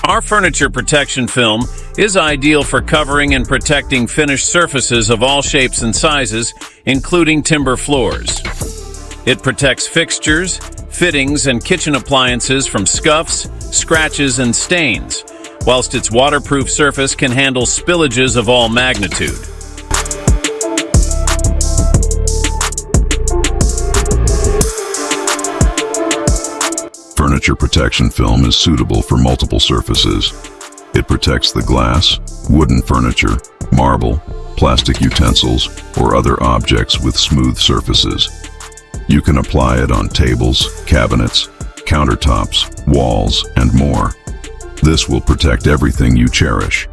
Our furniture protection film is ideal for covering and protecting finished surfaces of all shapes and sizes, including timber floors. It protects fixtures, fittings, and kitchen appliances from scuffs, scratches, and stains, whilst its waterproof surface can handle spillages of all magnitude. Furniture protection film is suitable for multiple surfaces. It protects the glass, wooden furniture, marble, plastic utensils, or other objects with smooth surfaces. You can apply it on tables, cabinets, countertops, walls, and more. This will protect everything you cherish.